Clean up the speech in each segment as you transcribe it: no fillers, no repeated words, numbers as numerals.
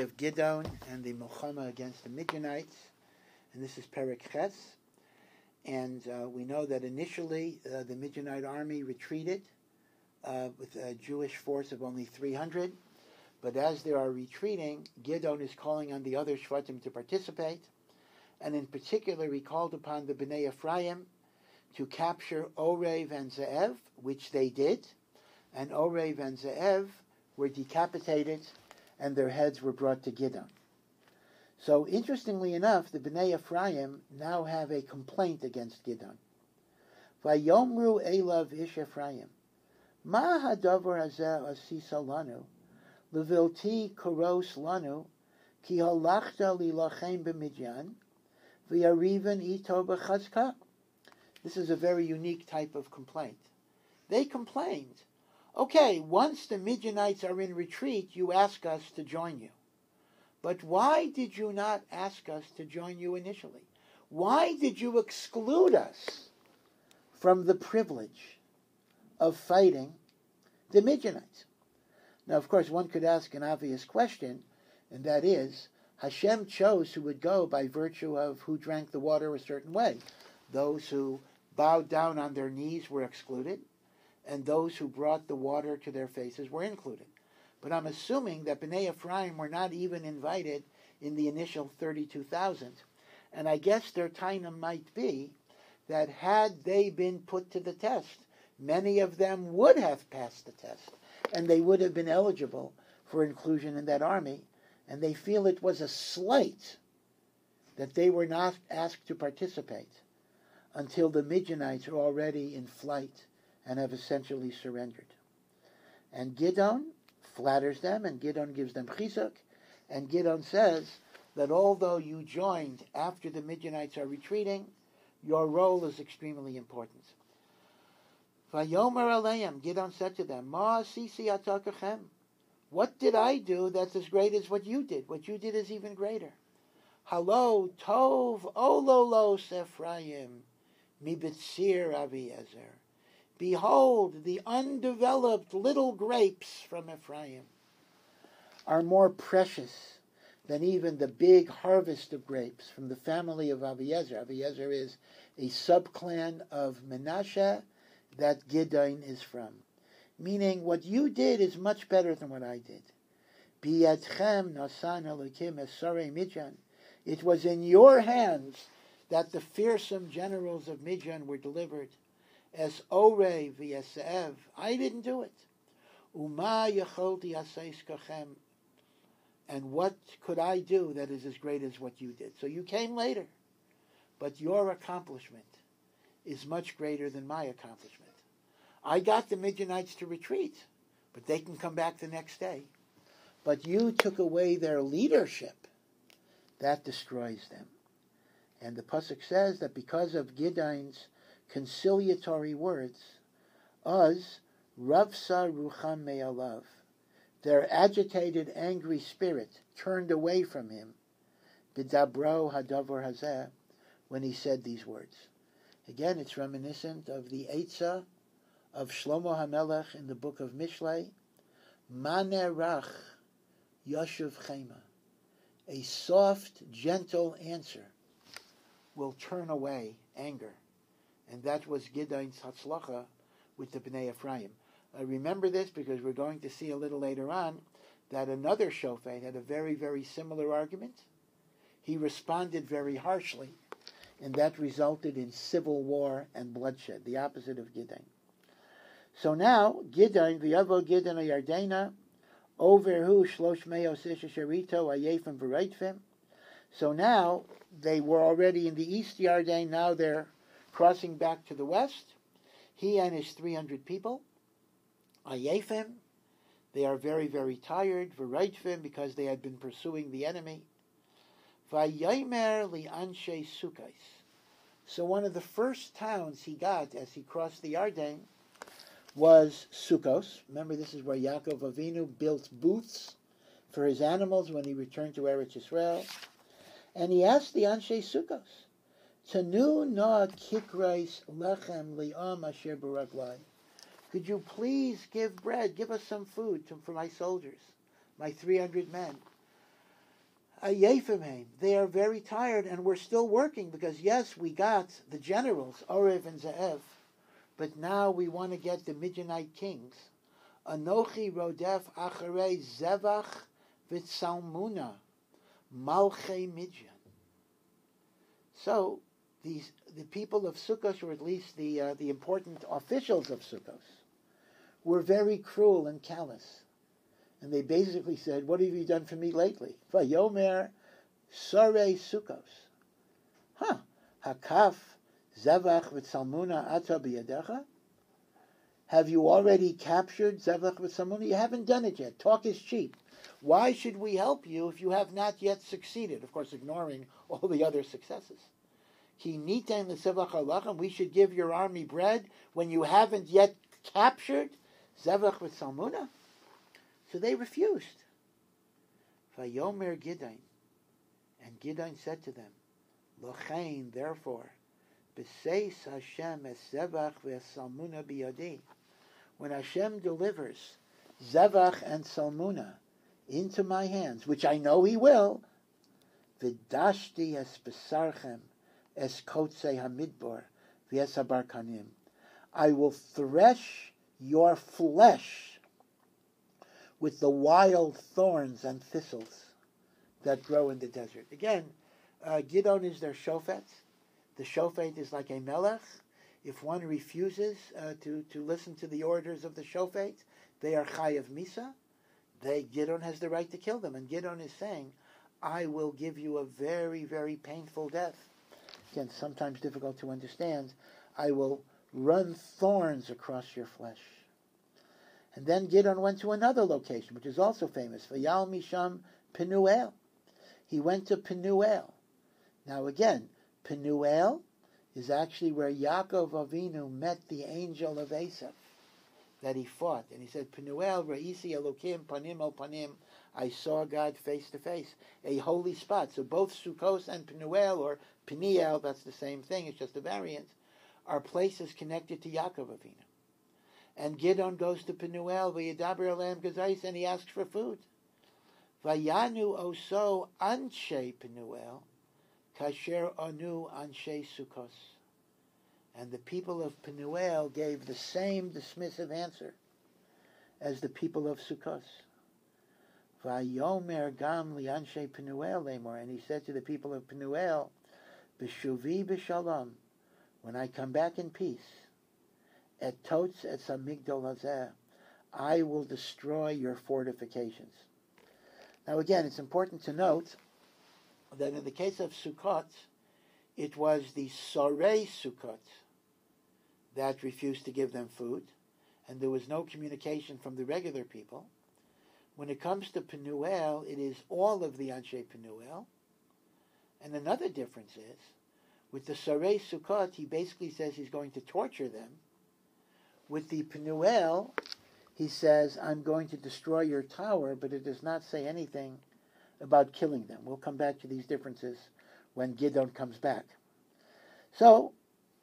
story of Gidon and the Milchama against the Midianites, and this is Perek Ches. And we know that initially the Midianite army retreated with a Jewish force of only 300. But as they are retreating, Gidon is calling on the other Shoftim to participate. And in particular, he called upon the Bnei Ephraim to capture Orev and Ze'ev, which they did. And Orev and Ze'ev were decapitated, and their heads were brought to Gidon. So, interestingly enough, the Bnei Ephraim now have a complaint against Gidon. Vayomru elav ish Ephraim, ma hadavar hazeh asisa lanu, levilti koros lanu, ki halachta lilachem b'midyan, v'yariven ito b'chazka. This is a very unique type of complaint. They complained, okay, once the Midianites are in retreat, you ask us to join you. But why did you not ask us to join you initially? Why did you exclude us from the privilege of fighting the Midianites? Now, of course, one could ask an obvious question, and that is, Hashem chose who would go by virtue of who drank the water a certain way. Those who bowed down on their knees were excluded, and those who brought the water to their faces were included. But I'm assuming that Bnei Ephraim were not even invited in the initial 32,000. And I guess their taina might be that had they been put to the test, many of them would have passed the test, and they would have been eligible for inclusion in that army. And they feel it was a slight that they were not asked to participate until the Midianites are already in flight and have essentially surrendered. And Gidon flatters them, and Gidon gives them chizuk, and Gidon says that although you joined after the Midianites are retreating, your role is extremely important. Vayomer aleim, Gidon said to them, Ma sisi atakachem. What did I do that's as great as what you did? What you did is even greater. Halo tov ololos Ephraim, mi b'tzir Aviezer. Behold, the undeveloped little grapes from Ephraim are more precious than even the big harvest of grapes from the family of Aviezer. Aviezer is a subclan of Menashe that Gidon is from. Meaning, what you did is much better than what I did. Biyadchem nasan elokim esarei Midyan. It was in your hands that the fearsome generals of Midyan were delivered. As Orev v'Yesev, I didn't do it. Uma yecholti aseis kachem. And what could I do that is as great as what you did? So you came later, but your accomplishment is much greater than my accomplishment. I got the Midianites to retreat, but they can come back the next day. But you took away their leadership. That destroys them. And the pasuk says that because of Gidon's conciliatory words, Uz Ravsa Rucham Me'alav, their agitated, angry spirit turned away from him, B'dabro Hadavar Hazeh, when he said these words. Again, it's reminiscent of the Eitzah of Shlomo HaMelech in the book of Mishlei, Maneh Rach Yashuv Chema, a soft, gentle answer will turn away anger. And that was Gidon's Hatzlacha with the Bnei Ephraim. Remember this because we're going to see a little later on that another Shofet had a very, very similar argument. He responded very harshly, and that resulted in civil war and bloodshed, the opposite of Gidon. So now, Gidon, V'yavo Gidon Yardena, Overhu Shlosh Meos Isha Sherito Ayefim V'Reitvim. So now, they were already in the East Yarden, now they're crossing back to the west. He and his 300 people. Ayefim, they are very, very tired. V'Reitvim, because they had been pursuing the enemy. Vayomer li'anshe Sukkos. So one of the first towns he got as he crossed the Yarden was Sukkos. Remember, this is where Yaakov Avinu built booths for his animals when he returned to Eretz Yisrael. And he asked the Anshe Sukkos, Tanu na kikreis lechem li'am asher b'raglai. Could you please give bread, give us some food for my soldiers, my 300 men? Ayefimheim. They are very tired, and we're still working because yes, we got the generals, Orev and Ze'ev, but now we want to get the Midianite kings. Anochi rodef acharei zevach v'tzalmuna malchei Midian. So the people of Sukkot, or at least the important officials of Sukkot, were very cruel and callous. And they basically said, what have you done for me lately? Vayomer Sarei Sukkos. Hakaf Zevach v'Tzalmuna ata biyadecha? Have you already captured Zevach v'Tzalmuna? You haven't done it yet. Talk is cheap. Why should we help you if you have not yet succeeded? Of course, ignoring all the other successes. Ki niten l'Zevach halachem. We should give your army bread when you haven't yet captured Zevach v'Tzalmuna? So they refused. Vayomer Gideon, and Gideon said to them, Lochein, therefore, b'seis Hashem es zevach v'salmuna biyadi. When Hashem delivers zevach and salmuna into my hands, which I know He will, v'dashti es besarchem es kotzei hamidbar v'es habarkanim. I will thresh your flesh with the wild thorns and thistles that grow in the desert. Again, Gideon is their shofet. The shofet is like a melech. If one refuses to listen to the orders of the shofet, they are chayav misa. Gideon has the right to kill them. And Gideon is saying, I will give you a very, very painful death. Again, sometimes difficult to understand. I will run thorns across your flesh. And then Gideon went to another location, which is also famous, Vayal Misham Penuel. He went to Penuel. Now again, Penuel is actually where Yaakov Avinu met the angel of Esav that he fought. And he said, Penuel, Ra'isi Elokim, Panim El Panim, I saw God face to face. A holy spot. So both Sukkos and Penuel, or Peniel, that's the same thing, it's just a variant, are places connected to Yaakov Avinu. And Gideon goes to Penuel, v'yidaber elam gazais, and he asks for food. Vayanu oso anshe Penuel, kasher anu anshe Sukkos. And the people of Penuel gave the same dismissive answer as the people of Sukkos. Vayomer gam lianshe Penuel lemor, and he said to the people of Penuel, b'shuvi b'shalom, when I come back in peace, et tots et samigdol hazeh, I will destroy your fortifications. Now again, it's important to note that in the case of Sukkot, it was the Sorei Sukkot that refused to give them food, and there was no communication from the regular people. When it comes to Penuel, it is all of the Anshe Penuel. And another difference is, with the Sorei Sukkot, he basically says he's going to torture them. With the Penuel, he says, I'm going to destroy your tower, but it does not say anything about killing them. We'll come back to these differences when Gideon comes back. So,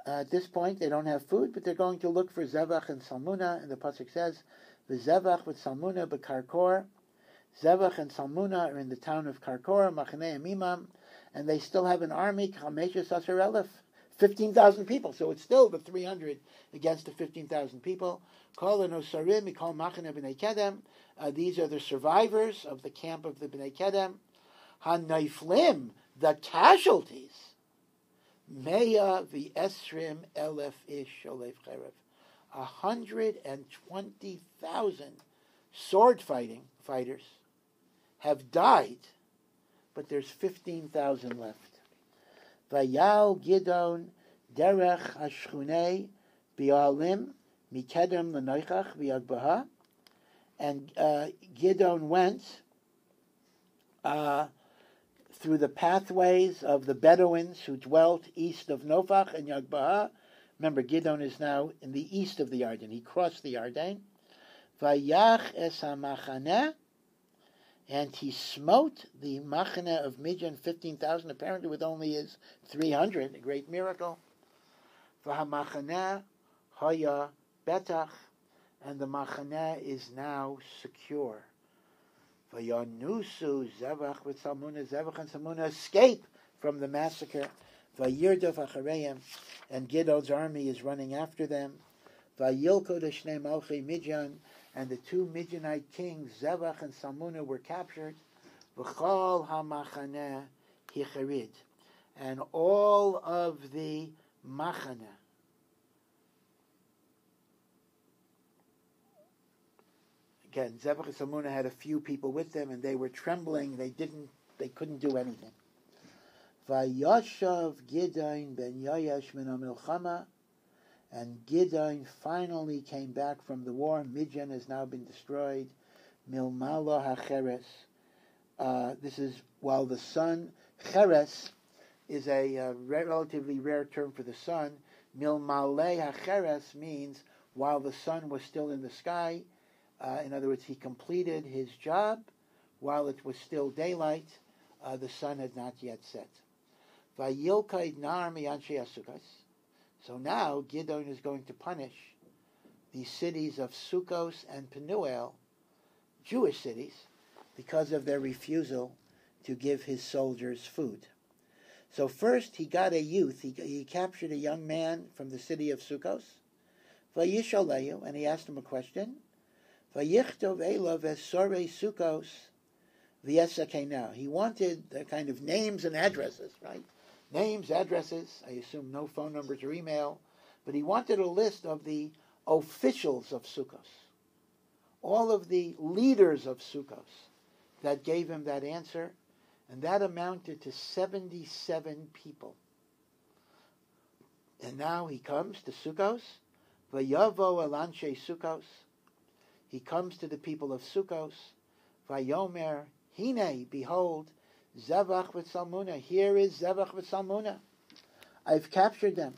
at this point, they don't have food, but they're going to look for Zevach and Salmuna, and the Pasuk says, V'Zevach with Salmuna b'Karkor. Zevach and Salmuna are in the town of Karkor, Machanei Mimam, and they still have an army, Chameshes Asar Elef, 15,000 people. So it's still the 300 against the 15,000 people. These are the survivors of the camp of the Bnei Kedem. Hanaiflim, the casualties. Meya v'esrim elef ish olef cherev. 120,000 sword fighters have died, but there's 15,000 left. Vayal Gidon derech hashchunei bialim mikedem l'noichach v'yagbaha. And Gidon went through the pathways of the Bedouins who dwelt east of Nofach and Yagbaha. Remember, Gidon is now in the east of the Yarden. He crossed the Yarden. Vayach es hamachaneh, and he smote the machaneh of Midian, 15,000, apparently with only his 300, a great miracle. V'hamachaneh haya betach, and the machaneh is now secure. Vayanusu Zevach with Salmuna, Zevach and Salmuna escape from the massacre. Vayirdav achareim, and Gidon's army is running after them. Vayilko Shnei Malchei Midyan, and the two Midianite kings, Zevach and Salmuna, were captured. V'chol hamachaneh hicharid, and all of the machaneh, again, Zevach and Salmuna had a few people with them, and they were trembling. They couldn't do anything. Vayashav Gidon ben Yayash min hamilchama, and Gidon finally came back from the war. Midian has now been destroyed. Milmala hacheres. This is while the sun, cheres, is a relatively rare term for the sun. Milmale hacheres means while the sun was still in the sky. In other words, he completed his job while it was still daylight. The sun had not yet set. Vayilkaid nar mi'anshei Sukkos. So now Gidon is going to punish the cities of Sukkos and Penuel, Jewish cities, because of their refusal to give his soldiers food. So first he got a youth. He captured a young man from the city of Sukkos. Vayishaleyu, and he asked him a question. Vayichtov elav esorei Sukkos v'yesakena. He wanted the kind of names and addresses, right? Names, addresses, I assume no phone numbers or email, but he wanted a list of the officials of Sukkos, all of the leaders of Sukkos that gave him that answer, and that amounted to 77 people. And now he comes to Sukkos, vayavo el anshe Sukkos. He comes to the people of Sukkos, vayomer, hine, behold, Zevach with Salmuna. Here is Zevach with Salmuna. I've captured them.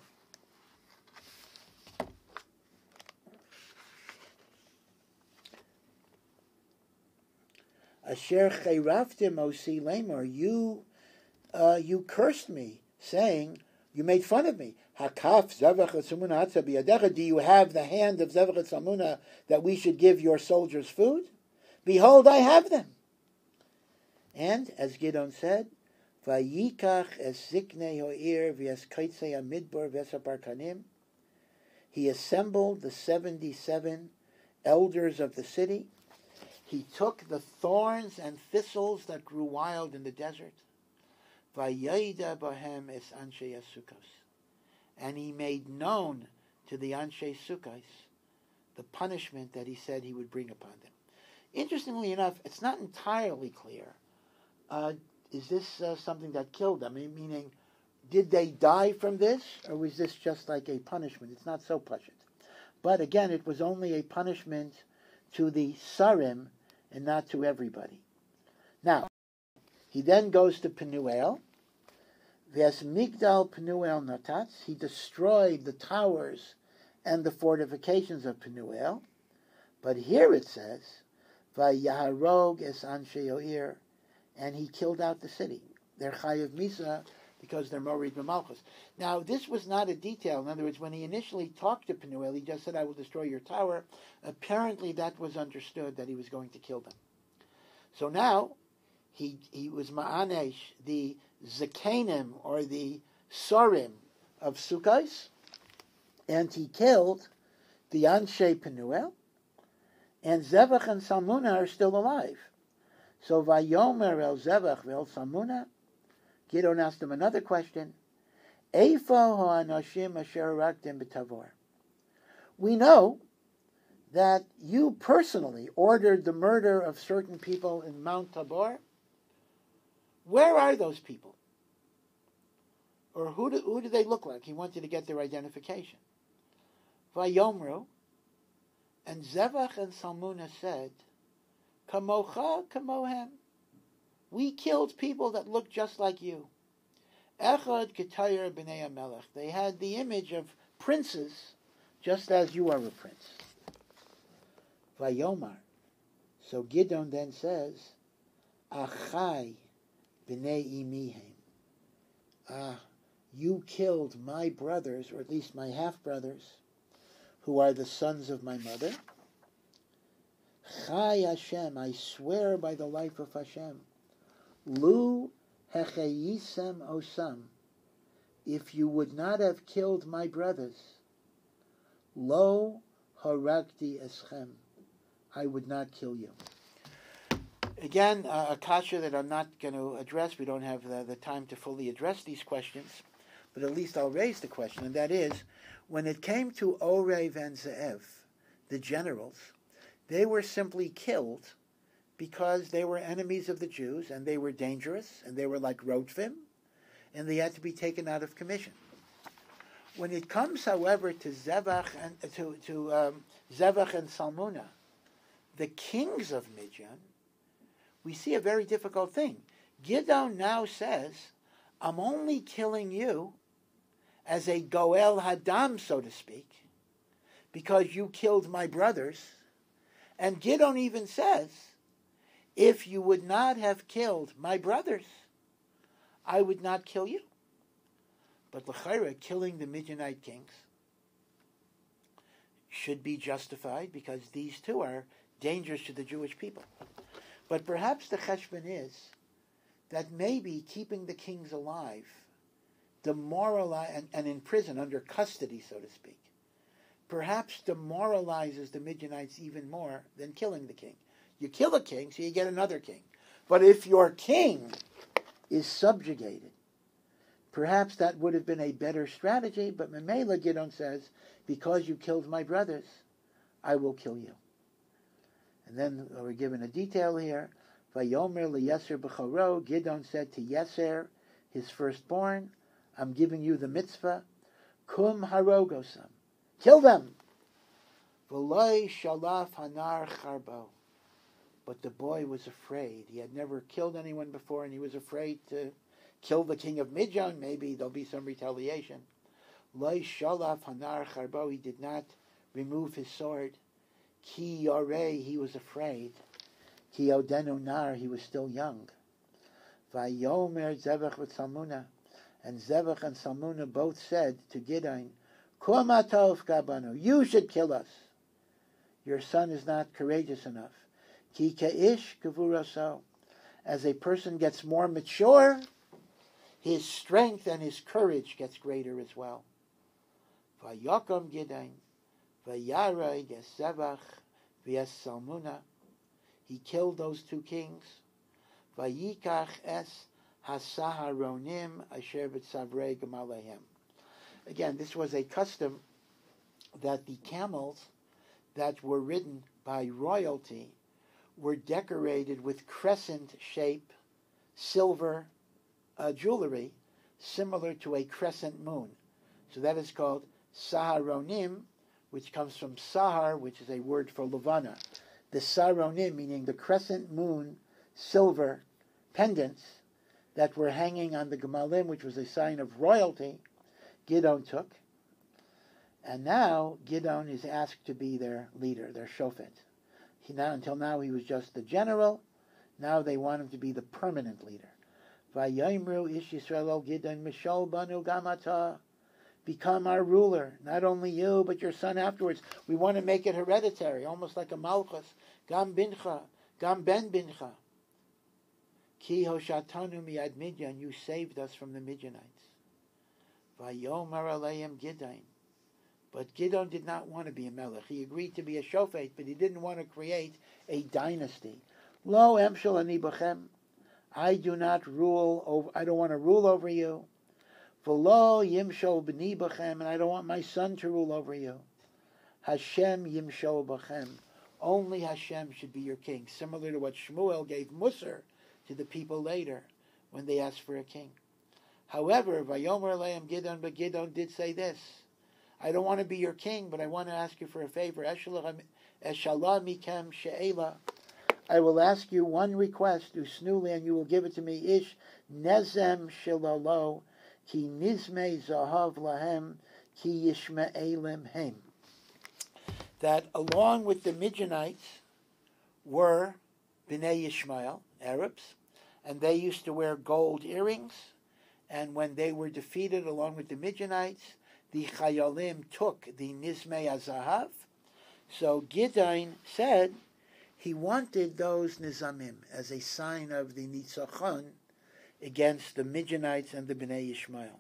Asher chayraftim osi lemor. You cursed me, saying, you made fun of me. Hakaf Zevach with Salmuna atza biyadecha. Do you have the hand of Zevach with Salmuna that we should give your soldiers food? Behold, I have them. And, as Gidon said, Vayikach es ziknei ho'ir v'es kaitzei amidbar v'esapar kanim. He assembled the 77 elders of the city. He took the thorns and thistles that grew wild in the desert. Vayayda bahem es anshe Sukkos. And he made known to the anshe Sukkos the punishment that he said he would bring upon them. Interestingly enough, it's not entirely clear. Is this something that killed them? Meaning, did they die from this, or was this just like a punishment? It's not so pashut. But again, it was only a punishment to the sarim and not to everybody. Now, he then goes to Penuel. Ves migdal Penuel natatz. He destroyed the towers and the fortifications of Penuel. But here it says, Vayaharog es anshe oir. And he killed out the city. They're chayav misa because they're morid b'malchus. Now, this was not a detail. In other words, when he initially talked to Penuel, he just said, I will destroy your tower. Apparently, that was understood that he was going to kill them. So now, he was ma'anesh, the zakanim, or the sorim of Sukkos, and he killed the anshe Penuel, and Zevach and Salmuna are still alive. So Vayomer el Zevach vel Salmuna. Gidon asked him another question. Eifo ha'anashim asher raktim b'tavor. We know that you personally ordered the murder of certain people in Mount Tabor. Where are those people? Or who do they look like? He wanted to get their identification. Vayomru, and Zevach and Salmuna said, Kamocha, kamohem. We killed people that looked just like you. Echad ketayir b'nei HaMelech. They had the image of princes, just as you are a prince. Vayomar. So Gidon then says, Achai b'nei imihem. You killed my brothers, or at least my half-brothers, who are the sons of my mother. Chai Hashem, I swear by the life of Hashem. Lu hechayisem osam, if you would not have killed my brothers, lo haragti eschem, I would not kill you. Again, a kasha that I'm not going to address. We don't have the time to fully address these questions, but at least I'll raise the question, and that is, when it came to Orev and Ze'ev, the generals, they were simply killed because they were enemies of the Jews, and they were dangerous, and they were like Rotfim, and they had to be taken out of commission. When it comes, however, to Zevach and Zevach and Salmuna, the kings of Midian, we see a very difficult thing. Gideon now says, I'm only killing you as a Goel Hadam, so to speak, because you killed my brothers. And Gideon even says, if you would not have killed my brothers, I would not kill you. But l'chayra, killing the Midianite kings should be justified because these two are dangerous to the Jewish people. But perhaps the cheshbon is that maybe keeping the kings alive, and in prison, under custody, so to speak, perhaps demoralizes the Midianites even more than killing the king. You kill a king, so you get another king. But if your king is subjugated, perhaps that would have been a better strategy, but Memela Gideon says, because you killed my brothers, I will kill you. And then we're given a detail here. Vayomer liYeser b'charo, Gideon said to Yeser, his firstborn, I'm giving you the mitzvah, kum harogosam, kill them. V'loi shalaf hanar charbo. But the boy was afraid. He had never killed anyone before, and he was afraid to kill the king of Midian. Maybe there'll be some retaliation. Loi shalaf hanar charbo. He did not remove his sword. Ki yorei, he was afraid. Ki odenu nar, he was still young. Vayomer Zevach with Salmuna, and Zevach and Salmuna both said to Gideon, Kuamatov Gabanu, you should kill us. Your son is not courageous enough. Ki keish kavuraso, as a person gets more mature, his strength and his courage gets greater as well. Vayakom Gideon, Vayarai Zevach v'es Salmuna. He killed those two kings. Vayikach es hasaharonim asher b'tzavrei gemalehem. Again, this was a custom that the camels that were ridden by royalty were decorated with crescent-shaped silver jewelry, similar to a crescent moon. So that is called saharonim, which comes from sahar, which is a word for levana. The saronim, meaning the crescent moon silver pendants that were hanging on the gemalim, which was a sign of royalty, Gideon took. And now Gideon is asked to be their leader, their shofet. Until now he was just the general. Now they want him to be the permanent leader. Vayimru ish Yisrael Gideon mishol banu gamata. Become our ruler, not only you, but your son afterwards. We want to make it hereditary, almost like a malchus. Gam bincha, gam ben bincha. Ki hoshatanu miyad Midian, you saved us from the Midianites. Vayomar aleim Gideon. But Gideon did not want to be a melech. He agreed to be a shofet, but he didn't want to create a dynasty. Lo emshel ani b'chem. I don't want to rule over you. V'lo yimshol b'ni b'chem, and I don't want my son to rule over you. Hashem yimshol b'chem. Only Hashem should be your king, similar to what Shmuel gave Musar to the people later when they asked for a king. However, Vayomer Leim Gideon, but Gideon did say this: I don't want to be your king, but I want to ask you for a favor. Eshalah mikem she'ela. I will ask you one request, usnuli, and you will give it to me. Ish nezem shilalo. Ki nizme zahav lahem, ki yishme'elim hem. That along with the Midianites were Bnei Yishmael, Arabs, and they used to wear gold earrings, and when they were defeated along with the Midianites, the Chayalim took the Nizme Azahav. So Gideon said, he wanted those nizamim as a sign of the nitzachon against the Midianites and the Bnei Yishmael.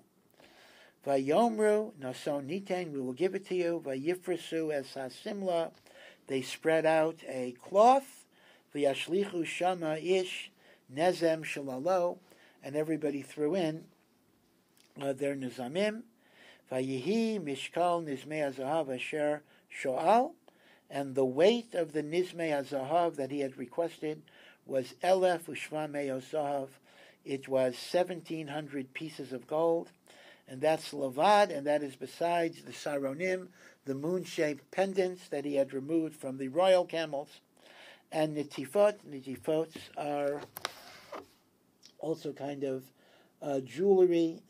Vayomru, nason niten, we will give it to you. Vayifrasu es hasimla, they spread out a cloth. Vayashlichu shama ish nezem shalalo, and everybody threw in their nizamim. Vayihi mishkal nizmei hazahav asher shoal, and the weight of the nizmei hazahav that he had requested was elef ushva meyozahav. It was 1,700 pieces of gold, and that's lavad, and that is besides the saronim, the moon-shaped pendants that he had removed from the royal camels, and nitifot. Nitifots are also kind of jewelry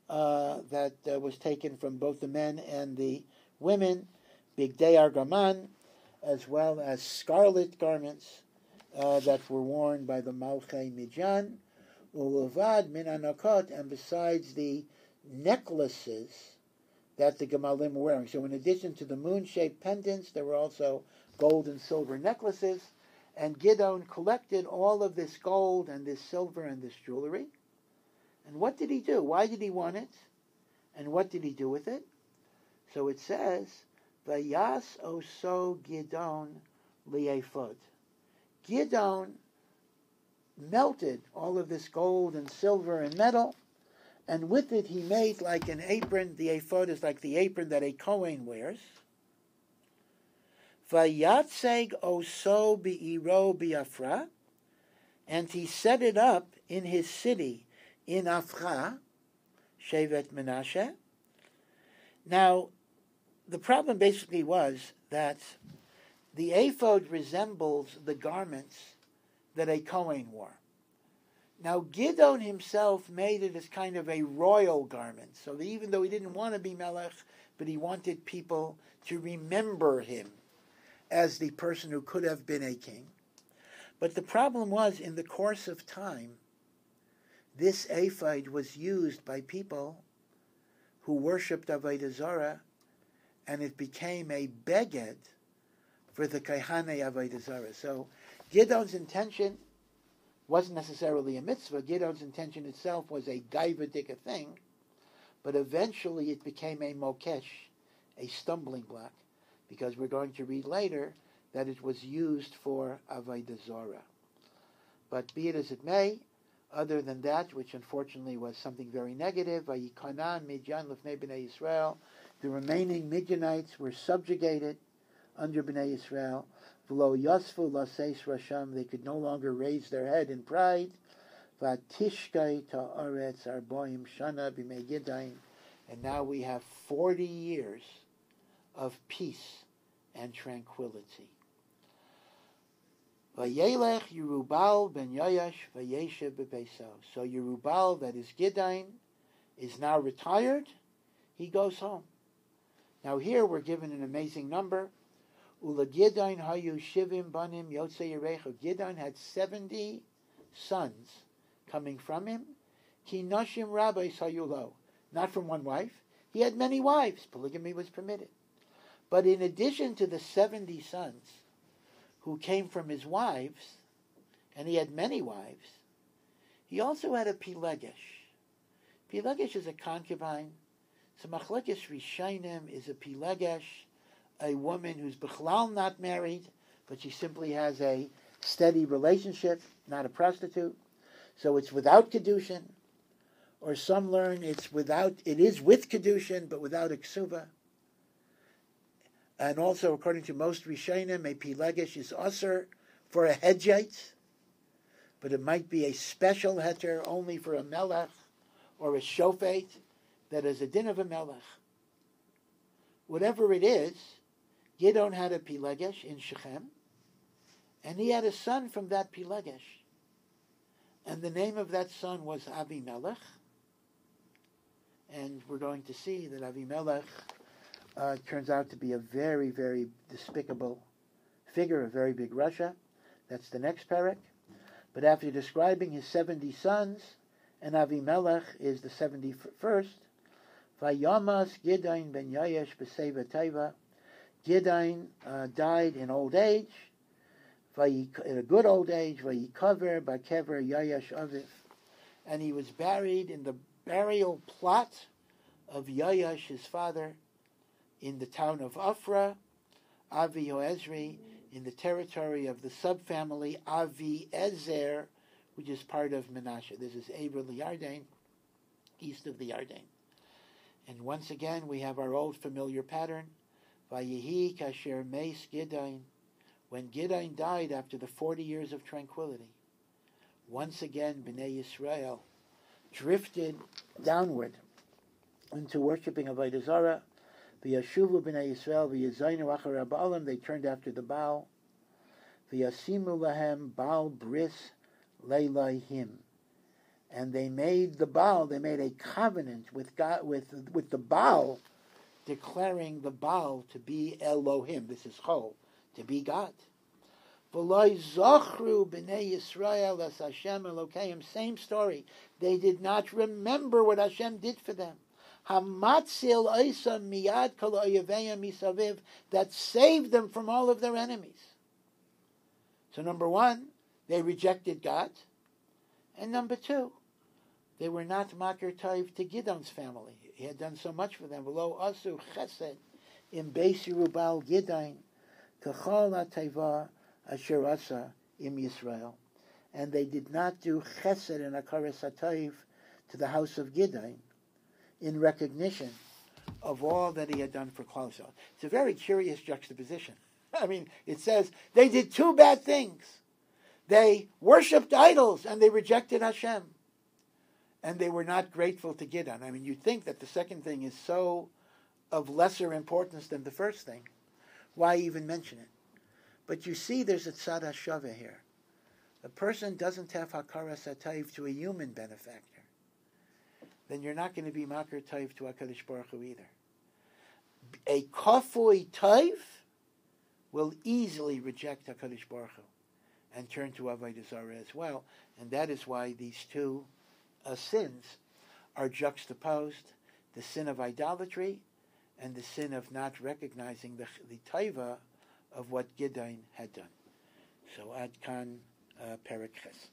that was taken from both the men and the women, bigdei argaman, as well as scarlet garments that were worn by the Malchei Midian, ulavad min anakot, and besides the necklaces that the Gemalim were wearing. So in addition to the moon-shaped pendants, there were also gold and silver necklaces, and Gideon collected all of this gold and this silver and this jewelry. And what did he do? Why did he want it? And what did he do with it? So it says, Vayas oso Gideon li'ephod. Gideon melted all of this gold and silver and metal, and with it he made like an apron. The ephod is like the apron that a Kohen wears. Vayatseg oso bi'iro bi'afra, and he set it up in his city in Afra, Shevet Menashe. Now, the problem basically was that the ephod resembles the garments that a Kohen wore. Now, Gideon himself made it as kind of a royal garment, so that even though he didn't want to be Melech, but he wanted people to remember him as the person who could have been a king. But the problem was, in the course of time, this ephod was used by people who worshipped Avodah Zarah, and it became a beged for the Kaihanei Avodah Zarah. So Gideon's intention wasn't necessarily a mitzvah. Gideon's intention itself was a gaivadik thing, but eventually it became a mokesh, a stumbling block, because we're going to read later that it was used for Avodah Zarah. But be it as it may, other than that, which unfortunately was something very negative, Vayikanan Midian Lefnei Bnei Yisrael, the remaining Midianites were subjugated under Bnei Yisrael. V'lo yasfu laseis rasham, they could no longer raise their head in pride. V'tishkai ta'aretz arboim shana b'mei Gideon, and now we have 40 years of peace and tranquility. Vayelech Yerubal ben Yoash vayeshev bebeso. So Yerubal, that is Gideon, is now retired. He goes home. Now here we're given an amazing number. Ula Gideon hayu shivim banim yotzei yerecha. Gideon had 70 sons coming from him. Ki nashim rabbis hayulo. Not from one wife. He had many wives. Polygamy was permitted. But in addition to the 70 sons who came from his wives, and he had many wives, he also had a pilegesh. Pilegesh is a concubine. So machlekes rishonim is a pilegesh, a woman who's bichlal not married, but she simply has a steady relationship, not a prostitute. So it's without kedushin, or some learn it is with kedushin, but without a ksuva. And also, according to most rishonim, a pilegesh is usher for a hedjite, but it might be a special heter only for a melech or a shofet that is a din of a melech. Whatever it is, Gideon had a pilegesh in Shechem, and he had a son from that pilegesh, and the name of that son was Avimelech. And we're going to see that Avimelech turns out to be a very, very despicable figure, a very big rasha. That's the next parak. But after describing his 70 sons, and Avimelech is the 71st, Vayamas Gideon ben Yoash b'seva teva. Gideon died in old age. in a good old age, vayikaver bakever Yayash Aviv, and he was buried in the burial plot of Yayash, his father, in the town of Afra, Avi Hoezri, in the territory of the subfamily Avi Ezer, which is part of Menashe. This is Eber Yarden, east of the Yarden. And once again, we have our old familiar pattern. Vayehi kasher meis Gideon, when Gideon died after the 40 years of tranquility. Once again, Bnei Yisrael drifted downward into worshipping Avodah Zarah. V'yashuvu Bnei Yisrael v'yazainu achar Baalim, they turned after the Baal. V'yasimu lahem Baal bris leilahim, and they made the Baal. They made a covenant with God, with the Baal, declaring the Baal to be Elohim. This is Chol, to be God. V'loi zochru b'nei Yisrael as Hashem Elokeim. Same story. They did not remember what Hashem did for them. Hamatzil oisa miyad kol oyeveim misaviv, that saved them from all of their enemies. So number one, they rejected God, and number two, they were not makir tov to Gideon's family. He had done so much for them. V'lo asu chesed im beis Yerubal Gideon k'chol ha'teva asher asa im Yisrael, and they did not do chesed and akaras hatov to the house of Gideon in recognition of all that he had done for Klal Yisrael. It's a very curious juxtaposition. I mean, it says they did two bad things. They worshipped idols and they rejected Hashem. And they were not grateful to Gideon. I mean, you'd think that the second thing is so of lesser importance than the first thing. Why even mention it? But you see there's a tzad hashava here. A person doesn't have hakaras hatayv to a human benefactor. Then you're not going to be makar tayv to HaKadosh Baruch Hu either. A kafui tayv will easily reject HaKadosh Baruch Hu and turn to Avodah Zarah as well. And that is why these two sins are juxtaposed, the sin of idolatry and the sin of not recognizing the taiva of what Gideon had done. So Ad Kan Perek Ches.